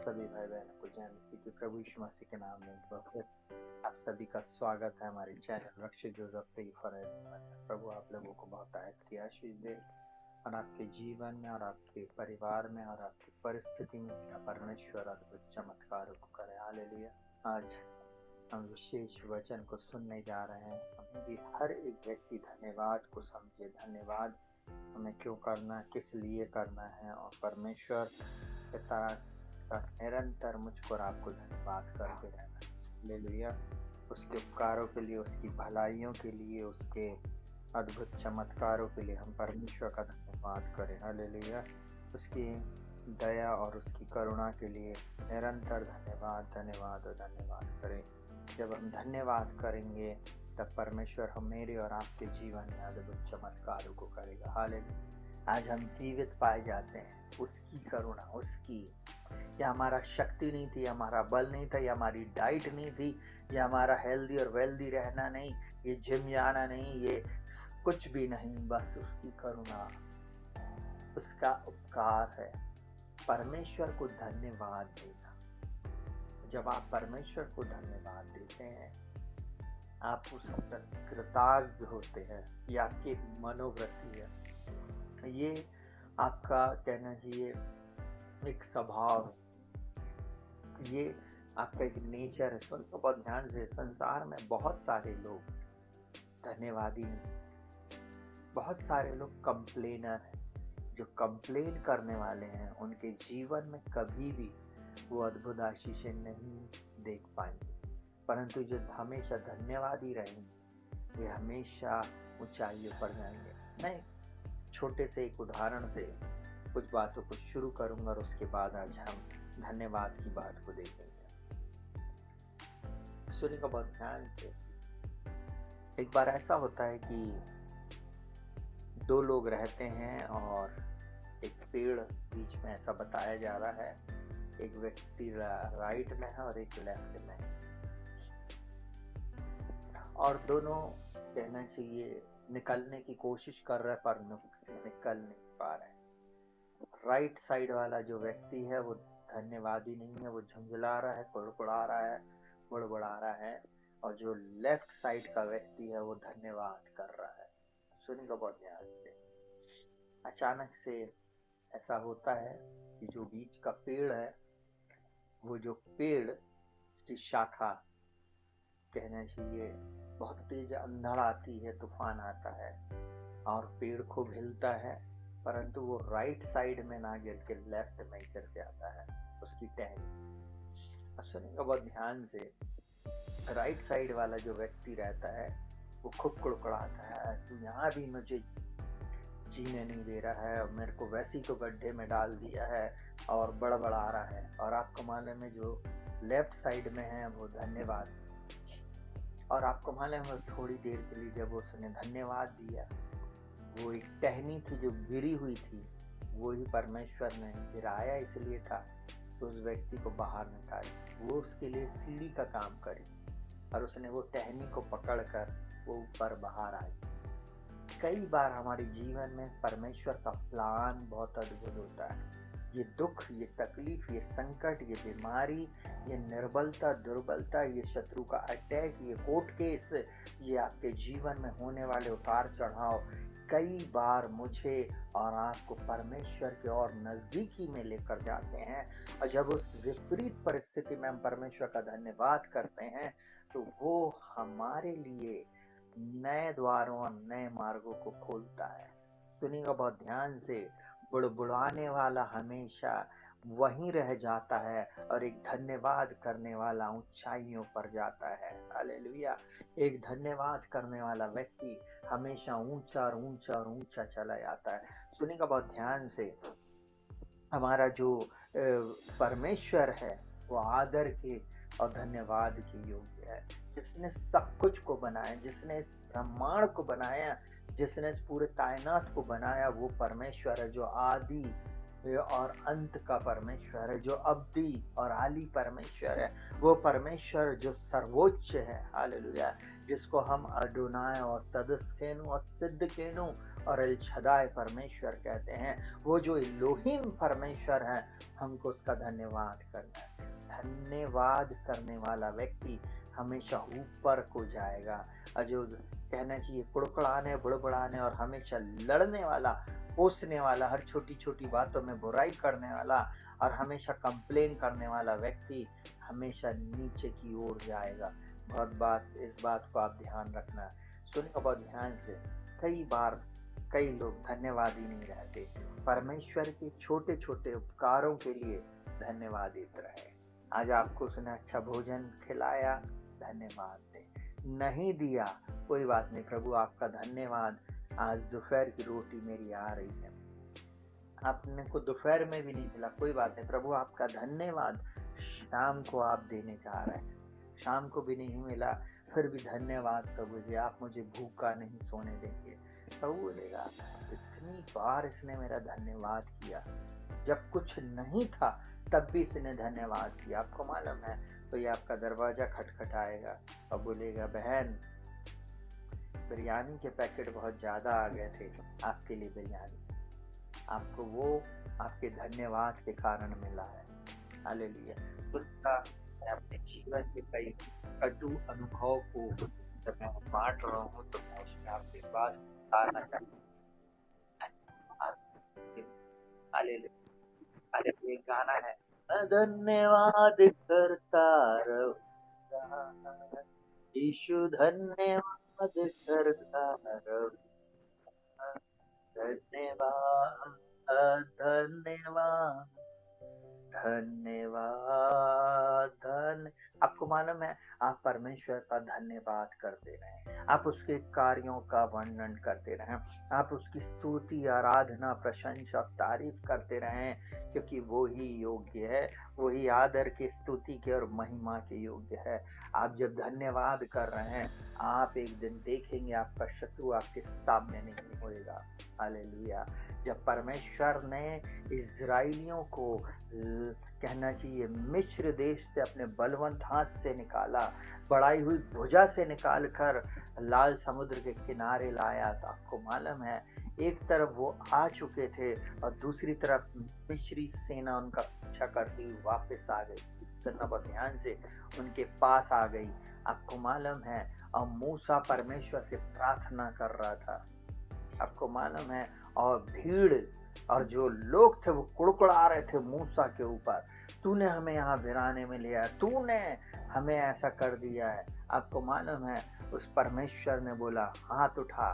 सभी भाई बहनों को जय मसीह की प्रभु यीशु मसीह के नाम में एक बार फिर आप सभी का स्वागत है हमारे channel Rakshit Joseph pray for everyone. प्रभु आप लोगों को बहुत आयत की आशीष दे और आपके जीवन में और आपके परिवार में और आपकी परिस्थिति में क्या परमेश्वर अद्भुत चमत्कारों को करे। हालेलुया। आज हम विशेष वचन को सुनने जा रहे हैं। हमें भी हर एक व्यक्ति धन्यवाद को समझे। धन्यवाद हमें क्यों करना, किस लिए करना है, और परमेश्वर पिता का निरंतर मुझको और आपको धन्यवाद करते रहना। हालेलुया। उसके उपकारों के लिए, उसकी भलाइयों के लिए, उसके अद्भुत चमत्कारों के लिए हम परमेश्वर का धन्यवाद करें। हालेलुया। उसकी दया और उसकी करुणा के लिए निरंतर धन्यवाद धन्यवाद और धन्यवाद करें। जब हम धन्यवाद करेंगे तब परमेश्वर हम मेरे और आपके जीवन में अद्भुत चमत्कारों को करेगा। हालेलुया। आज हम जीवित पाए जाते हैं उसकी करुणा, उसकी। यह हमारा शक्ति नहीं थी, हमारा बल नहीं था, यह हमारी डाइट नहीं थी, यह हमारा हेल्दी और वेल्दी रहना नहीं, ये जिम जाना नहीं, ये कुछ भी नहीं, बस उसकी करुणा, उसका उपकार है। परमेश्वर को धन्यवाद देना। जब आप परमेश्वर को धन्यवाद देते हैं, आप उस पर कृतज्ञ होते हैं। ये आपकी एक मनोवृत्ति है, ये आपका कहना चाहिए एक स्वभाव है, ये आपका एक नेचर है। सुन तो बहुत ध्यान से, संसार में बहुत सारे लोग धन्यवादी नहीं, बहुत सारे लोग कंप्लेनर हैं। जो कंप्लेन करने वाले हैं उनके जीवन में कभी भी वो अद्भुत आशीषें नहीं देख पाएंगे, परंतु जो हमेशा धन्यवादी रहेंगे वे हमेशा ऊंचाइयों पर जाएंगे। मैं छोटे से एक उदाहरण से कुछ बातों को शुरू करूंगा और उसके बाद आज हम धन्यवाद की बात को देखेंगे। सुनिएगा बहुत ध्यान से। एक बार ऐसा होता है कि दो लोग रहते हैं और एक पेड़ बीच में, ऐसा बताया जा रहा है। एक व्यक्ति राइट में है और एक लेफ्ट में है, और दोनों कहना चाहिए निकलने की कोशिश कर रहे पर निकल नहीं पा रहे। राइट साइड वाला जो व्यक्ति है वो धन्यवादी नहीं है, वो झुंझला रहा है, कुड़कुड़ा रहा है, बुड़बुड़ा रहा है, और जो लेफ्ट साइड का व्यक्ति है वो धन्यवाद कर रहा है। सुनिएगा बहुत ध्यान से। अचानक से ऐसा होता है कि जो बीच का पेड़ है, वो जो पेड़ की शाखा कहना चाहिए बहुत तेज अंधड़ आती है, तूफान आता है और पेड़ खूब हिलता है, परंतु वो राइट साइड में ना गिर के लेफ्ट में गिर जाता है, उसकी टहनी। सुनिएगा बहुत ध्यान से। राइट साइड वाला जो व्यक्ति रहता है वो खूब कुड़कुड़ाता है, तू यहाँ भी मुझे जीने नहीं दे रहा है, और मेरे को वैसे ही तो गड्ढे में डाल दिया है, और बड़बड़ा रहा है। और आपको मालूम है जो लेफ्ट साइड में है वो धन्यवाद, और आपको मालूम है थोड़ी देर के लिए जब उसने धन्यवाद दिया, वो एक टहनी थी जो गिरी हुई थी, वो ही परमेश्वर ने गिराया इसलिए था तो उस व्यक्ति को बाहर निकाले। वो उसके लिए सीढ़ी का काम करी और उसने वो टहनी को पकड़कर वो ऊपर बाहर आई। कई बार हमारे जीवन में परमेश्वर का प्लान बहुत अद्भुत होता है। ये दुख, ये तकलीफ, ये संकट, ये बीमारी, ये निर्बलता, दुर्बलता, ये शत्रु का अटैक, ये कोर्ट केस, ये आपके जीवन में होने वाले उतार चढ़ाव कई बार मुझे और आपको परमेश्वर के और नजदीकी में लेकर जाते हैं। और जब उस विपरीत परिस्थिति में हम परमेश्वर का धन्यवाद करते हैं तो वो हमारे लिए नए द्वारों और नए मार्गों को खोलता है। सुनिएगा बहुत ध्यान से। बुड़बुड़ाने वाला हमेशा वहीं रह जाता है और एक धन्यवाद करने वाला ऊंचाइयों पर जाता है। हालेलुया। एक धन्यवाद करने वाला व्यक्ति हमेशा ऊंचा और ऊंचा और ऊंचा चला जाता है। सुनिएगा बहुत ध्यान से। हमारा जो परमेश्वर है वो आदर के और धन्यवाद के योग्य है। जिसने सब कुछ को बनाया, जिसने इस ब्रह्मांड को बनाया, जिसने इस पूरे कायनात को बनाया, वो परमेश्वर है जो आदि और अंत का परमेश्वर है, जो अब्दी और आली परमेश्वर है, वो परमेश्वर जो सर्वोच्च है। हालेलुया। जिसको हम अडोनाय और तदस्केनु और सिद्धकेनु और एल शदाय परमेश्वर कहते हैं, वो जो इलोहिम परमेश्वर है, हमको उसका धन्यवाद करना है। धन्यवाद करने वाला व्यक्ति हमेशा ऊपर को जाएगा। जो कहना चाहिए कुड़कुड़ाने बुड़बुड़ाने और हमेशा लड़ने वाला, कोसने वाला, हर छोटी छोटी बातों में बुराई करने वाला और हमेशा कंप्लेन करने वाला व्यक्ति हमेशा नीचे की ओर जाएगा। इस बात को आप ध्यान रखना, सुनिएगा बहुत ध्यान से। कई बार कई लोग धन्यवादी नहीं रहते। परमेश्वर के छोटे छोटे उपकारों के लिए धन्यवादित रहे। आज आपको उसने अच्छा भोजन खिलाया, धन्यवाद दे। नहीं दिया, कोई बात नहीं, प्रभु आपका धन्यवाद, आज दोपहर की रोटी मेरी आ रही है। आपने को दोपहर में भी नहीं मिला, कोई बात नहीं, प्रभु आपका धन्यवाद, शाम को आप देने जा रहे हैं। शाम को भी नहीं मिला, फिर भी धन्यवाद प्रभु जी, आप मुझे भूखा नहीं सोने देंगे। प्रभु बोलेगा, इतनी बार इसने मेरा धन्यवाद किया, जब कुछ नहीं था तब भी इसने धन्यवाद किया। आपको मालूम है, तो ये आपका दरवाजा खटखटाएगा और बोलेगा, बहन बिरयानी के पैकेट बहुत ज्यादा आ गए थे, आपके लिए बिरयानी। आपको वो आपके धन्यवाद के कारण मिला है। हालेलुया। उसका मैं अपने जीवन के कई कटु अनुभव को जब मैं बांट रहा हूँ, तो मैं उसमें आपके पास बताना चाहता हूँ। हालेलुया। एक गाना है, धन्यवाद करता रहूंगा, यीशु धन्यवाद करता रहूंगा, धन्यवाद धन्यवाद धन्यवाद। आपको मालूम है, आप परमेश्वर का धन्यवाद करते रहें, आप उसके कार्यों का वर्णन करते रहें, आप उसकी स्तुति आराधना प्रशंसा तारीफ करते रहें, क्योंकि वो ही योग्य है, वही आदर की स्तुति के और महिमा के योग्य है। आप जब धन्यवाद कर रहे हैं, आप एक दिन देखेंगे आपका शत्रु आपके सामने नहीं होएगा। हालेलुया। जब परमेश्वर ने इस्राएलियों को कहना चाहिए मिस्र देश से अपने बलवंत हाथ से निकाला, बढ़ाई हुई भुजा से निकालकर लाल समुद्र के किनारे लाया, तो आपको मालूम है, एक तरफ वो आ चुके थे और दूसरी तरफ मिस्री सेना उनका पीछा करती हुई वापस आ गई। सुनना बहुत ध्यान से, उनके पास आ गई। आपको मालूम है, और मूसा परमेश्वर से प्रार्थना कर रहा था। आपको मालूम है, और भीड़ और जो लोग थे वो कुड़कुड़ा रहे थे मूसा के ऊपर, तूने हमें यहाँ वीराने में लिया, तूने हमें ऐसा कर दिया है। आपको मालूम है, उस परमेश्वर ने बोला हाथ उठा,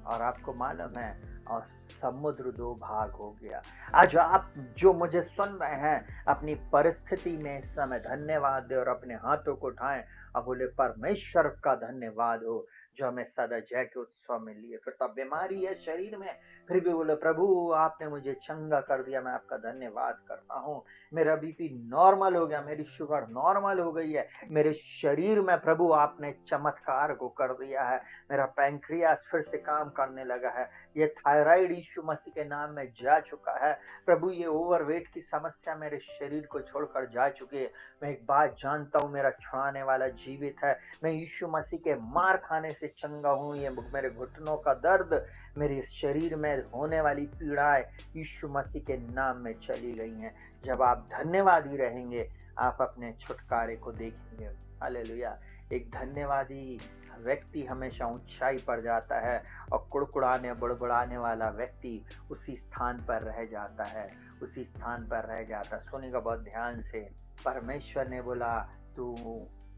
और आपको मालूम है, और समुद्र दो भाग हो गया। आज आप जो मुझे सुन रहे हैं, अपनी परिस्थिति में इस समय धन्यवाद दे और अपने हाथों को उठाएं और बोले, परमेश्वर का धन्यवाद हो जो हमें सदा जय के उत्सव में लिए। फिर तब बीमारी है शरीर में, फिर भी बोले, प्रभु आपने मुझे चंगा कर दिया, मैं आपका धन्यवाद करता हूँ। मेरा बीपी नॉर्मल हो गया, मेरी शुगर नॉर्मल हो गई है, मेरे शरीर में प्रभु आपने चमत्कार को कर दिया है, मेरा पैंक्रियास फिर से काम करने लगा है, ये थायराइड यीशु मसीह के नाम में जा चुका है। प्रभु ये ओवरवेट की समस्या मेरे शरीर को छोड़कर जा चुकी है। मैं एक बात जानता हूँ, मेरा छुड़ाने वाला जीवित है। मैं यीशु मसीह के मार खाने से चंगा हूँ। ये मेरे घुटनों का दर्द, मेरे शरीर में होने वाली पीड़ाएं यीशु मसीह के नाम में चली गई हैं। जब आप धन्यवादी रहेंगे, आप अपने छुटकारे को देखेंगे। हालेलुया। एक धन्यवादी व्यक्ति हमेशा ऊंचाई पर जाता है, और कुड़कुड़ाने बड़बड़ाने वाला व्यक्ति उसी स्थान पर रह जाता है, उसी स्थान पर रह जाता। सुनिएगा बहुत ध्यान से। परमेश्वर ने बोला, तू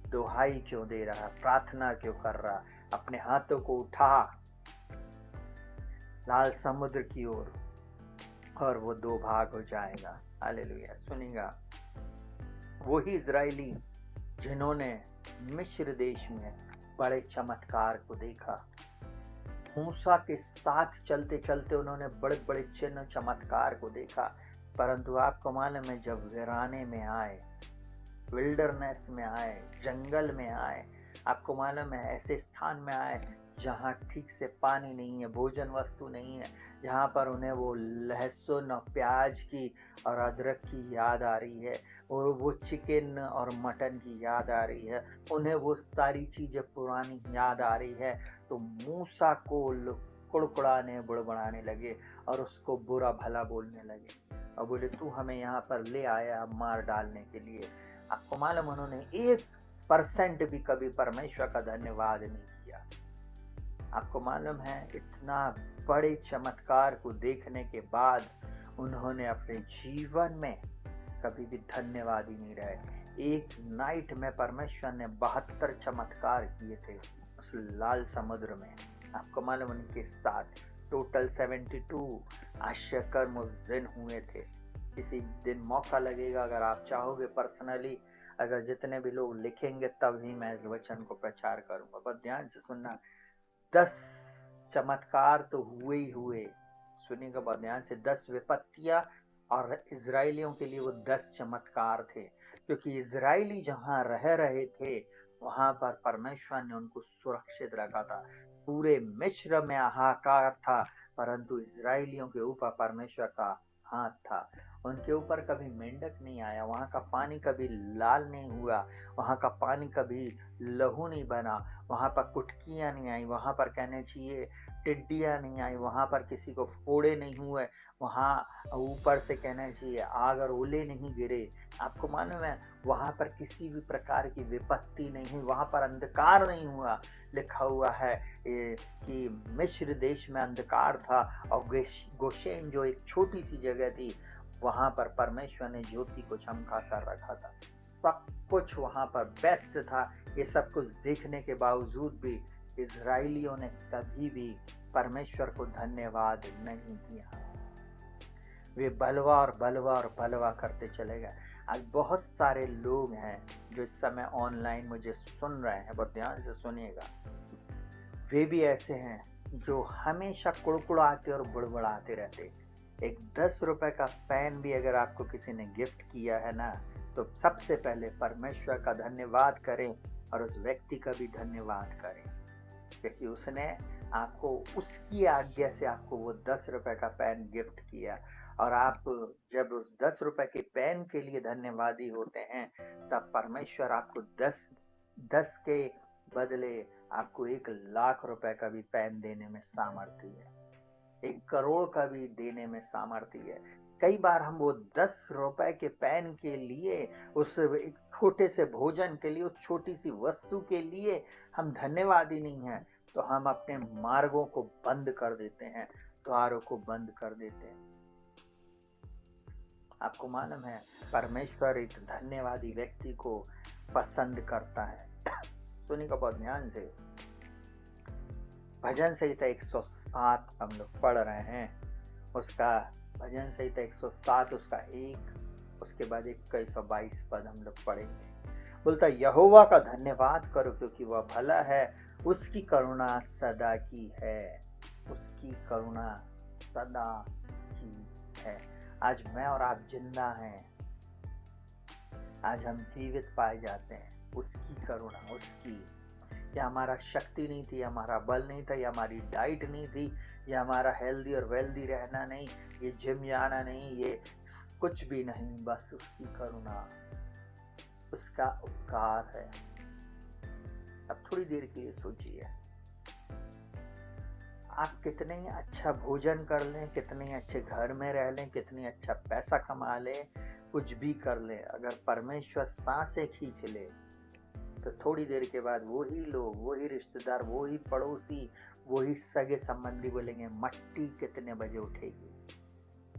दुहाई क्यों दे रहा, प्रार्थना क्यों कर रहा, अपने हाथों को उठा लाल समुद्र की ओर, और वो दो भाग हो जाएगा। हालेलुया। सुनिएगा, वही इजरायली जिन्होंने मिस्र देश में बड़े चमत्कार को देखा, मूसा के साथ चलते चलते उन्होंने बड़े बड़े चिन्ह चमत्कार को देखा, परंतु आपको मालूम है, जब वीराने में आए, विल्डरनेस में आए, जंगल में आए, आपको मालूम है, ऐसे स्थान में आए जहाँ ठीक से पानी नहीं है, भोजन वस्तु नहीं है, जहाँ पर उन्हें वो लहसुन और प्याज की और अदरक की याद आ रही है, वो चिकन और मटन की याद आ रही है, उन्हें वो सारी चीजें पुरानी याद आ रही है, तो मूसा को कुड़कुड़ाने बुड़बुड़ाने लगे और उसको बुरा भला बोलने लगे और बोले तू हमें यहाँ पर ले आया मार डालने के लिए। आपको मालूम उन्होंने 1% भी कभी परमेश्वर का धन्यवाद नहीं किया। आपको मालूम है इतना बड़े चमत्कार को देखने के बाद उन्होंने अपने जीवन में कभी भी धन्यवाद ही नहीं रहे। एक नाइट में परमेश्वर ने 72 चमत्कार किए थे उस लाल समुद्र में। आपको मालूम उनके साथ टोटल 72 आश्चर्यकर्म उस दिन हुए थे। किसी दिन मौका लगेगा, अगर आप चाहोगे पर्सनली, अगर जितने भी लोग लिखेंगे तभी मैं इस वचन को प्रचार करूंगा। पर ध्यान से सुनना, 10 चमत्कार तो हुए ही हुए। सुनिएगा बहुत ध्यान से, 10 विपत्तियां और इजराइलियों के लिए वो 10 चमत्कार थे, क्योंकि इजराइली जहां रह रहे थे वहां पर परमेश्वर ने उनको सुरक्षित रखा था। पूरे मिस्र में हाहाकार था, परंतु इजराइलियों के ऊपर परमेश्वर का हाथ था। उनके ऊपर कभी मेंढक नहीं आया, वहां का पानी कभी लाल नहीं हुआ, वहां का पानी कभी लहू नहीं बना, वहां पर कुटकियां नहीं आई, वहां पर कहने चाहिए टिड्डियां नहीं आई, वहां पर किसी को फोड़े नहीं हुए, वहां ऊपर से कहना चाहिए आग और ओले नहीं गिरे। आपको मालूम है वहां पर किसी भी प्रकार की विपत्ति नहीं हुई, वहां पर अंधकार नहीं हुआ। लिखा हुआ है कि मिस्र देश में अंधकार था और गोशेन जो एक छोटी सी जगह थी वहां पर परमेश्वर ने ज्योति को चमका कर रखा था। सब कुछ वहां पर बेस्ट था। ये सब कुछ देखने के बावजूद भी इजराइलियों ने कभी भी परमेश्वर को धन्यवाद नहीं दिया। वे बलवा और बलवा और बलवा करते चले गए। आज बहुत सारे लोग हैं जो इस समय ऑनलाइन मुझे सुन रहे हैं, बहुत ध्यान से सुनिएगा। वे भी ऐसे हैं जो हमेशा कुड़कुड़ाते और बुड़बुड़ाते रहते। एक 10 रुपए का पेन भी अगर आपको किसी ने गिफ्ट किया है ना, तो सबसे पहले परमेश्वर का धन्यवाद करें और उस व्यक्ति का भी धन्यवाद करें, क्योंकि उसने आपको उसकी आज्ञा से आपको वो 10 रुपए का पेन गिफ्ट किया। और आप जब उस 10 रुपए के पेन के लिए धन्यवादी होते हैं, तब परमेश्वर आपको 10 के बदले आपको 1,00,000 रुपए का भी पेन देने में सामर्थ्य है, 1 करोड़ का भी देने में सामर्थ्य है। कई बार हम वो 10 रुपए के पेन के लिए, उस एक छोटे से भोजन के लिए, उस छोटी सी वस्तु के लिए हम धन्यवादी नहीं हैं, तो हम अपने मार्गों को बंद कर देते हैं, द्वारों को बंद कर देते हैं। आपको मालूम है परमेश्वर एक धन्यवादी व्यक्ति को पसंद करता है। सुनिएगा बहुत ध्यान से, भजन संहिता 107 हम लोग पढ़ रहे हैं, उसका भजन संहिता 107 उसका 1, उसके बाद 2122 पद हम लोग पढ़ेंगे। बोलता यहोवा का धन्यवाद करो क्योंकि वह भला है, उसकी करुणा सदा की है, उसकी करुणा सदा की है। आज मैं और आप जिंदा हैं, आज हम जीवित पाए जाते हैं, उसकी करुणा, उसकी। ये हमारा शक्ति नहीं थी, हमारा बल नहीं था, ये हमारी डाइट नहीं थी, ये हमारा हेल्दी और वेल्दी रहना नहीं, ये जिम जाना नहीं, ये कुछ भी नहीं, बस उसकी करुणा, उसका उपकार है। अब थोड़ी देर के लिए सोचिए, आप कितने ही अच्छा भोजन कर लें, कितने ही अच्छे घर में रह लें, कितनी अच्छा पैसा कमा लें, कुछ भी कर लें, अगर परमेश्वर सांसें खींच ले तो थोड़ी देर के बाद वही लोग, वही रिश्तेदार, वही पड़ोसी, वही सगे संबंधी बोलेंगे मट्टी कितने बजे उठेगी।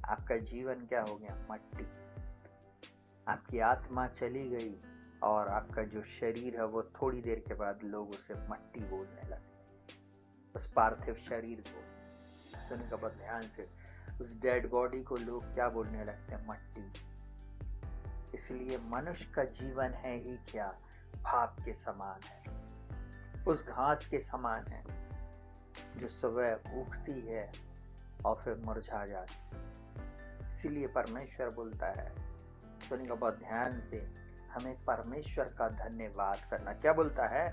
आपका जीवन क्या हो गया? मट्टी। आपकी आत्मा चली गई और आपका जो शरीर है वो थोड़ी देर के बाद लोग उसे मट्टी बोलने लगे, उस पार्थिव शरीर को। सुनिएगा बहुत ध्यान से, उस डेड बॉडी को लोग क्या बोलने लगते हैं? मट्टी। इसलिए मनुष्य का जीवन है ही क्या? भाप के समान है, उस घास के समान है जो सुबह उगती है और फिर मुरझा जाती। इसीलिए परमेश्वर बोलता है, सुनिएगा बहुत ध्यान से, हमें परमेश्वर का धन्यवाद करना। क्या बोलता है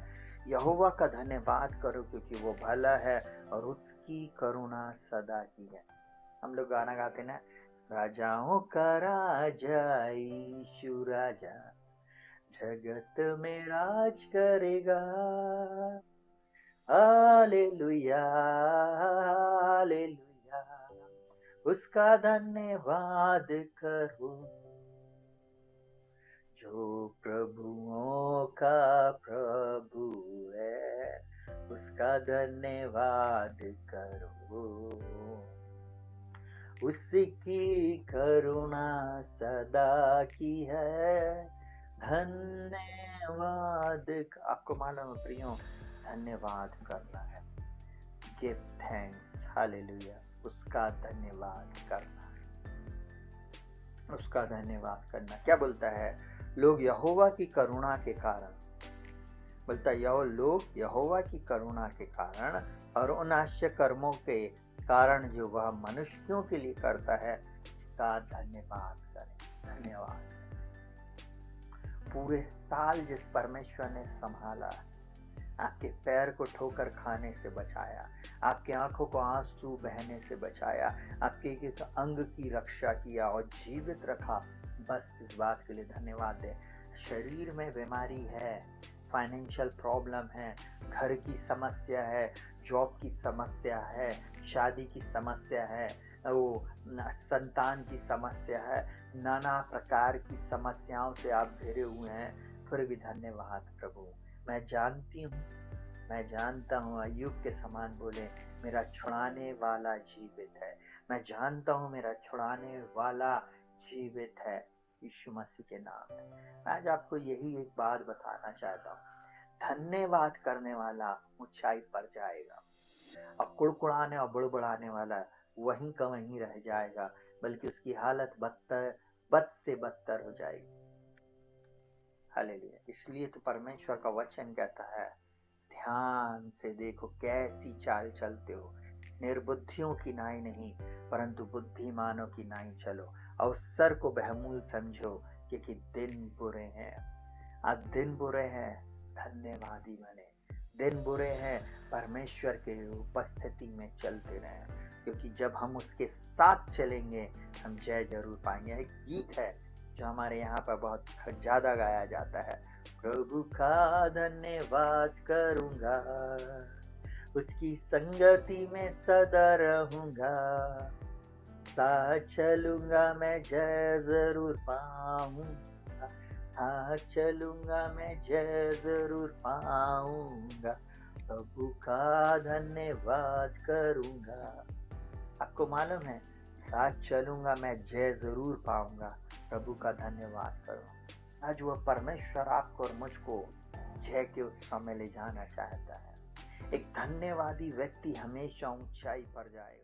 यहोवा का धन्यवाद करो क्योंकि वो भला है और उसकी करुणा सदा की है। हम लोग गाना गाते ना, राजाओं का राजा यीशु राजा जगत में राज करेगा। हालेलुया हालेलुया, उसका धन्यवाद करो। जो प्रभुओं का प्रभु है उसका धन्यवाद करो। उसकी करुणा सदा की है। धन्यवाद। आपको मालूम है प्रियो, धन्यवाद करना है। Give thanks, hallelujah. उसका धन्यवाद करना है, उसका धन्यवाद करना। क्या बोलता है? लोग यहोवा की करुणा के कारण, बोलता है लोग यहोवा की करुणा के कारण और उन आश्चर्य कर्मों के कारण जो वह मनुष्यों के लिए करता है उसका धन्यवाद करें। धन्यवाद। पूरे साल जिस परमेश्वर ने संभाला, आपके पैर को ठोकर खाने से बचाया, आपके आंखों को आंसू बहने से बचाया, आपके एक अंग की रक्षा किया और जीवित रखा, बस इस बात के लिए धन्यवाद दें। शरीर में बीमारी है, फाइनेंशियल प्रॉब्लम है, घर की समस्या है, जॉब की समस्या है, शादी की समस्या है, वो संतान की समस्या है, नाना प्रकार की समस्याओं से आप घिरे हुए हैं, फिर भी धन्यवाद प्रभु। मैं जानता हूँ अय्यूब के समान बोले, मेरा छुड़ाने वाला जीवित है। मैं जानता हूँ मेरा छुड़ाने वाला जीवित है, यीशु मसीह के नाम में। आज आपको यही एक बात बताना चाहता हूँ, धन्यवाद करने वाला ऊंचाई पर जाएगा और कुड़कुड़ाने और बुड़बुड़ाने वाला वहीं का वहीं रह जाएगा, बल्कि उसकी हालत बद से बदतर हो जाएगी। हालेलुया। इसलिए तो परमेश्वर का वचन कहता है, ध्यान से देखो कैसी चाल चलते हो, निर्बुद्धियों की नाई नहीं परंतु बुद्धिमानों की नाई चलो। अवसर को बहुमूल्य समझो क्योंकि दिन बुरे हैं। आज दिन बुरे हैं, धन्यवादी बने। दिन बुरे हैं, परमेश्वर के उपस्थिति में चलते रहें, क्योंकि जब हम उसके साथ चलेंगे हम जय जरूर पाएंगे। एक गीत है जो हमारे यहाँ पर बहुत ज्यादा गाया जाता है, प्रभु का धन्यवाद करूंगा, उसकी संगति में सदा रहूंगा, साथ चलूंगा मैं जय जरूर पाऊंगा, साथ चलूंगा मैं जय जरूर पाऊंगा, प्रभु का धन्यवाद करूंगा। आपको मालूम है, साथ चलूंगा मैं जय जरूर पाऊंगा, प्रभु का धन्यवाद करो। आज वह परमेश्वर आपको और मुझको जय के उत्सव में ले जाना चाहता है। एक धन्यवादी व्यक्ति हमेशा ऊंचाई पर जाएगा।